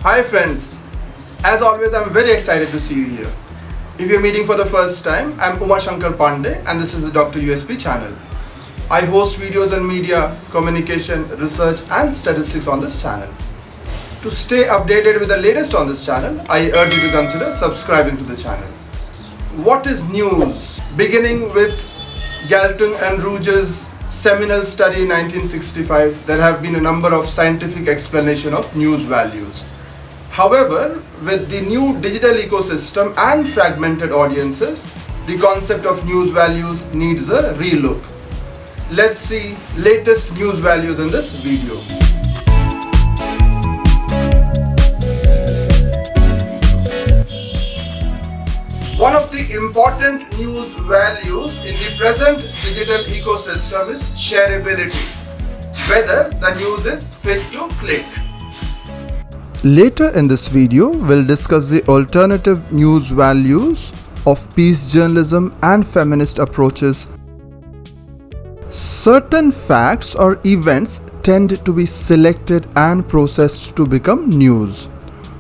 Hi friends, as always I'm very excited to see you here. If you're meeting for the first time, I'm Shankar Pandey and this is the Dr. USP channel. I host videos on media, communication, research and statistics on this channel. To stay updated with the latest on this channel, I urge you to consider subscribing to the channel. What is news? Beginning with Galtung Ruge's seminal study in 1965, there have been a number of scientific explanations of news values. However, with the new digital ecosystem and fragmented audiences, the concept of news values needs a relook. Let's see latest news values in this video. One of the important news values in the present digital ecosystem is shareability, whether the news is fit to click. Later in this video, we'll discuss the alternative news values of peace journalism and feminist approaches. Certain facts or events tend to be selected and processed to become news.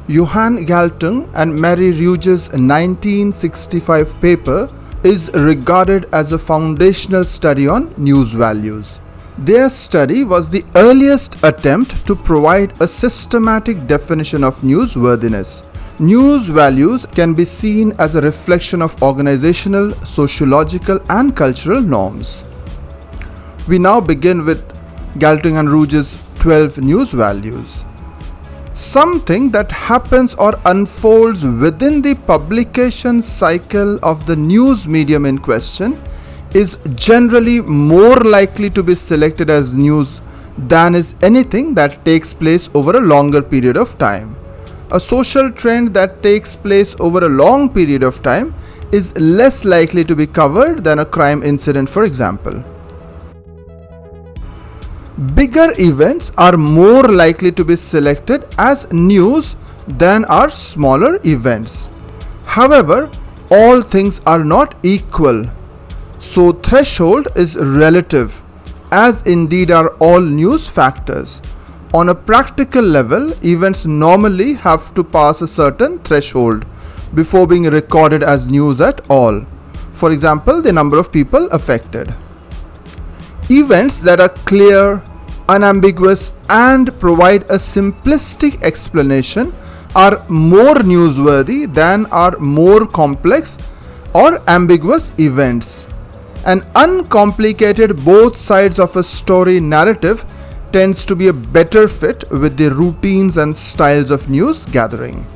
Johan Galtung and Mary Ruge's 1965 paper is regarded as a foundational study on news values. Their study was the earliest attempt to provide a systematic definition of newsworthiness. News values can be seen as a reflection of organizational, sociological, and cultural norms. We now begin with Galtung and Ruge's 12 news values. Something that happens or unfolds within the publication cycle of the news medium in question is generally more likely to be selected as news than is anything that takes place over a longer period of time. A social trend that takes place over a long period of time is less likely to be covered than a crime incident, for example. Bigger events are more likely to be selected as news than are smaller events. However, all things are not equal, so threshold is relative, as indeed are all news factors. On a practical level, events normally have to pass a certain threshold before being recorded as news at all. For example, the number of people affected. Events that are clear, unambiguous, and provide a simplistic explanation are more newsworthy than are more complex or ambiguous events. An uncomplicated both sides of a story narrative tends to be a better fit with the routines and styles of news gathering.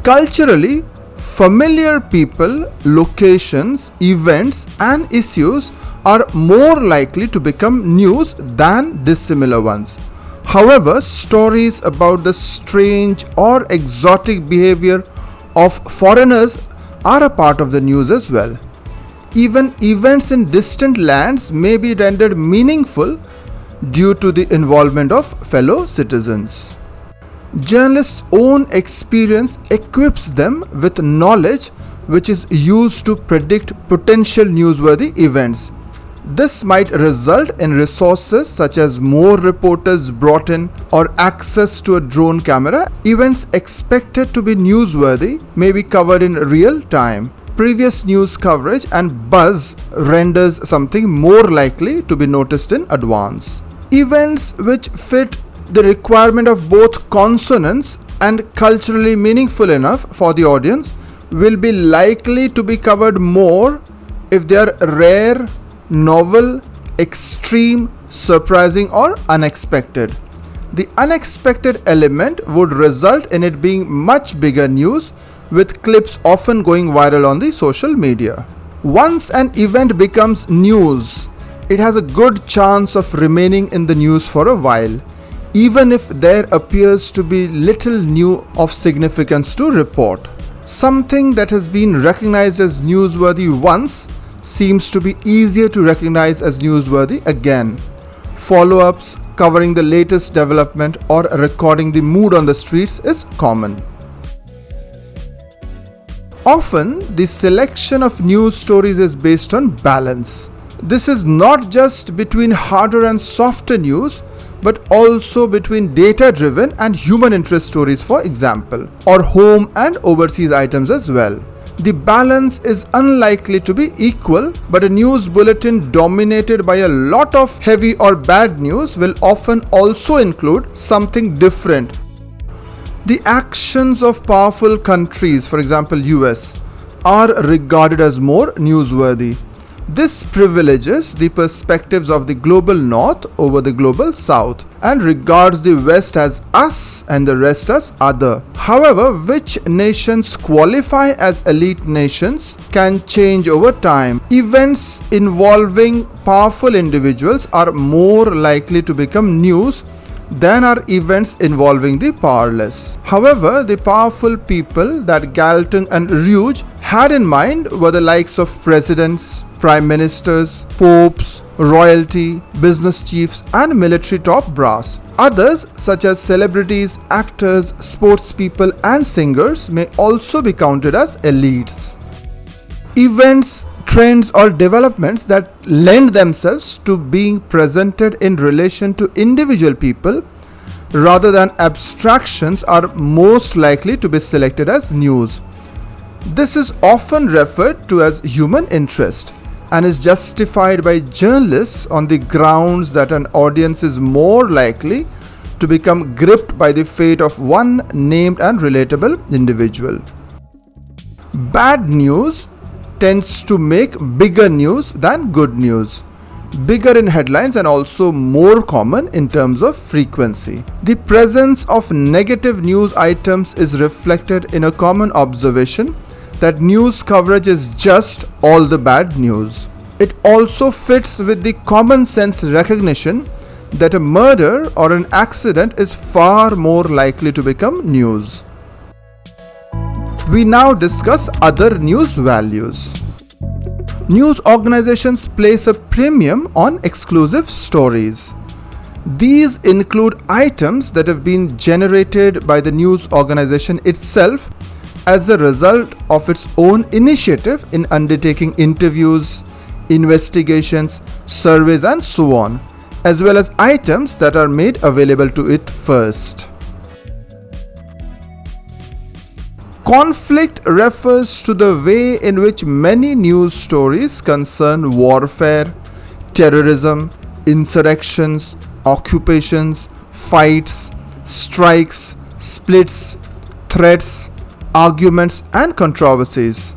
Culturally, familiar people, locations, events, and issues are more likely to become news than dissimilar ones. However, stories about the strange or exotic behavior of foreigners are a part of the news as well. Even events in distant lands may be rendered meaningful due to the involvement of fellow citizens. Journalists' own experience equips them with knowledge which is used to predict potential newsworthy events. This might result in resources such as more reporters brought in or access to a drone camera. Events expected to be newsworthy may be covered in real time. Previous news coverage and buzz renders something more likely to be noticed in advance. Events which fit the requirement of both consonance and culturally meaningful enough for the audience will be likely to be covered more if they are rare, novel, extreme, surprising, or unexpected. The unexpected element would result in it being much bigger news, with clips often going viral on the social media. Once an event becomes news, it has a good chance of remaining in the news for a while, even if there appears to be little new of significance to report. Something that has been recognized as newsworthy once seems to be easier to recognize as newsworthy again. Follow-ups covering the latest development or recording the mood on the streets is common. Often, the selection of news stories is based on balance. This is not just between harder and softer news, but also between data-driven and human interest stories, for example, or home and overseas items as well. The balance is unlikely to be equal, but a news bulletin dominated by a lot of heavy or bad news will often also include something different. The actions of powerful countries, for example US, are regarded as more newsworthy. This privileges the perspectives of the global north over the global south and regards the west as us and the rest as other. However, which nations qualify as elite nations can change over time. Events involving powerful individuals are more likely to become news than are events involving the powerless. However, the powerful people that Galtung and Ruge had in mind were the likes of presidents, prime ministers, popes, royalty, business chiefs, and military top brass. Others, such as celebrities, actors, sports people, and singers, may also be counted as elites. Events, trends, or developments that lend themselves to being presented in relation to individual people rather than abstractions are most likely to be selected as news. This is often referred to as human interest and is justified by journalists on the grounds that an audience is more likely to become gripped by the fate of one named and relatable individual. Bad news tends to make bigger news than good news. Bigger in headlines and also more common in terms of frequency. The presence of negative news items is reflected in a common observation that news coverage is just all the bad news. It also fits with the common sense recognition that a murder or an accident is far more likely to become news. We now discuss other news values. News organizations place a premium on exclusive stories. These include items that have been generated by the news organization itself as a result of its own initiative in undertaking interviews, investigations, surveys, and so on, as well as items that are made available to it first. Conflict refers to the way in which many news stories concern warfare, terrorism, insurrections, occupations, fights, strikes, splits, threats, arguments, and controversies.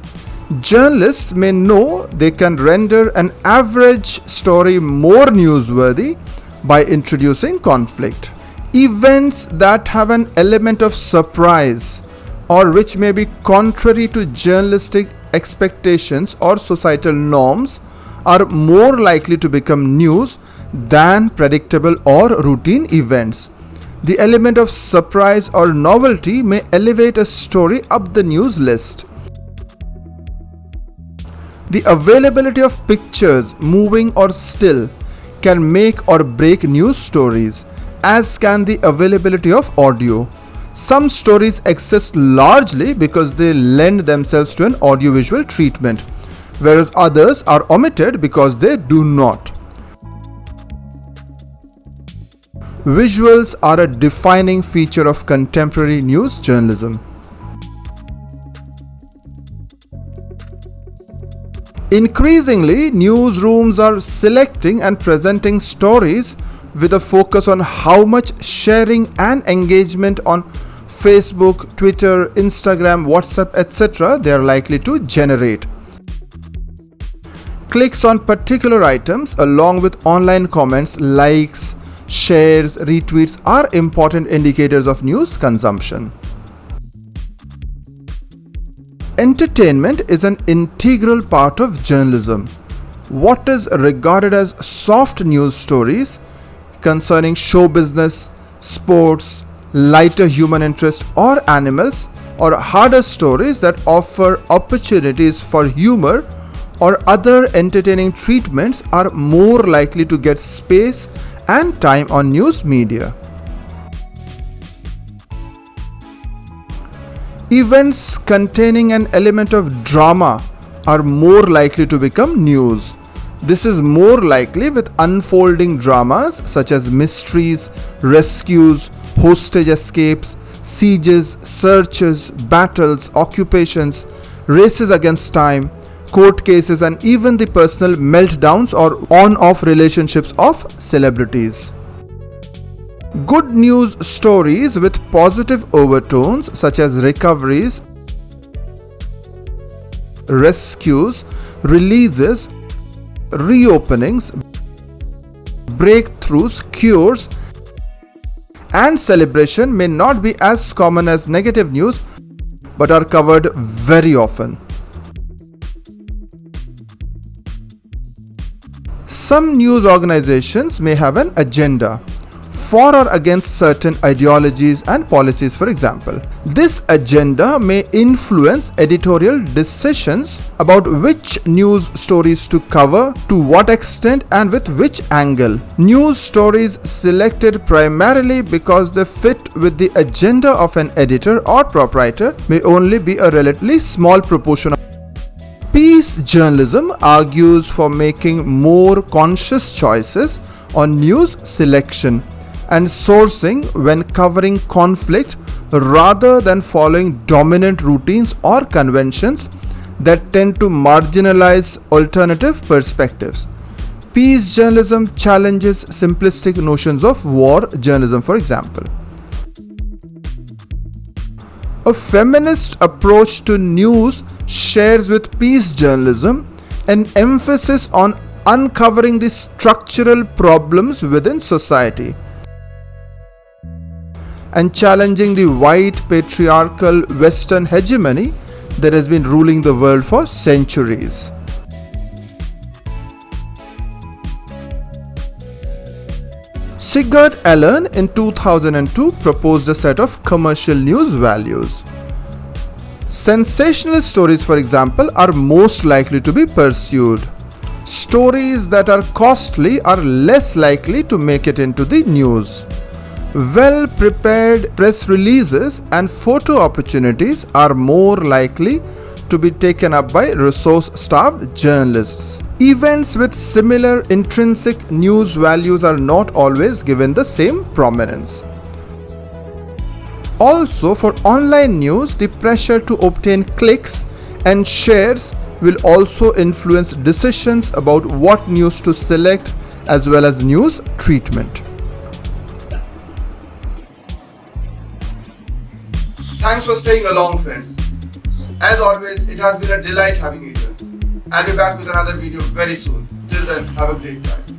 Journalists may know they can render an average story more newsworthy by introducing conflict. Events that have an element of surprise or which may be contrary to journalistic expectations or societal norms are more likely to become news than predictable or routine events. The element of surprise or novelty may elevate a story up the news list. The availability of pictures, moving or still, can make or break news stories, as can the availability of audio. Some stories exist largely because they lend themselves to an audiovisual treatment, whereas others are omitted because they do not. Visuals are a defining feature of contemporary news journalism. Increasingly, newsrooms are selecting and presenting stories with a focus on how much sharing and engagement on Facebook, Twitter, Instagram, WhatsApp, etc. they are likely to generate. Clicks on particular items along with online comments, likes, shares, retweets are important indicators of news consumption. Entertainment is an integral part of journalism. What is regarded as soft news stories concerning show business, sports, lighter human interest or animals, or harder stories that offer opportunities for humor or other entertaining treatments are more likely to get space and time on news media. Events containing an element of drama are more likely to become news. This is more likely with unfolding dramas such as mysteries, rescues, hostage escapes, sieges, searches, battles, occupations, races against time, court cases, and even the personal meltdowns or on-off relationships of celebrities. Good news stories with positive overtones such as recoveries, rescues, releases, reopenings, breakthroughs, cures, and celebration may not be as common as negative news but are covered very often. Some news organizations may have an agenda for or against certain ideologies and policies, for example. This agenda may influence editorial decisions about which news stories to cover, to what extent, and with which angle. News stories selected primarily because they fit with the agenda of an editor or proprietor may only be a relatively small proportion. Peace journalism argues for making more conscious choices on news selection and sourcing when covering conflict rather than following dominant routines or conventions that tend to marginalize alternative perspectives. Peace journalism challenges simplistic notions of war journalism, for example. A feminist approach to news shares with peace journalism an emphasis on uncovering the structural problems within society and challenging the white patriarchal Western hegemony that has been ruling the world for centuries. Sigurd Allen in 2002 proposed a set of commercial news values. Sensational stories, for example, are most likely to be pursued. Stories that are costly are less likely to make it into the news. Well-prepared press releases and photo opportunities are more likely to be taken up by resource-starved journalists. Events with similar intrinsic news values are not always given the same prominence. Also, for online news, the pressure to obtain clicks and shares will also influence decisions about what news to select as well as news treatment. Thanks for staying along, friends. As always, it has been a delight having you here. I'll be back with another video very soon. Till then, have a great time.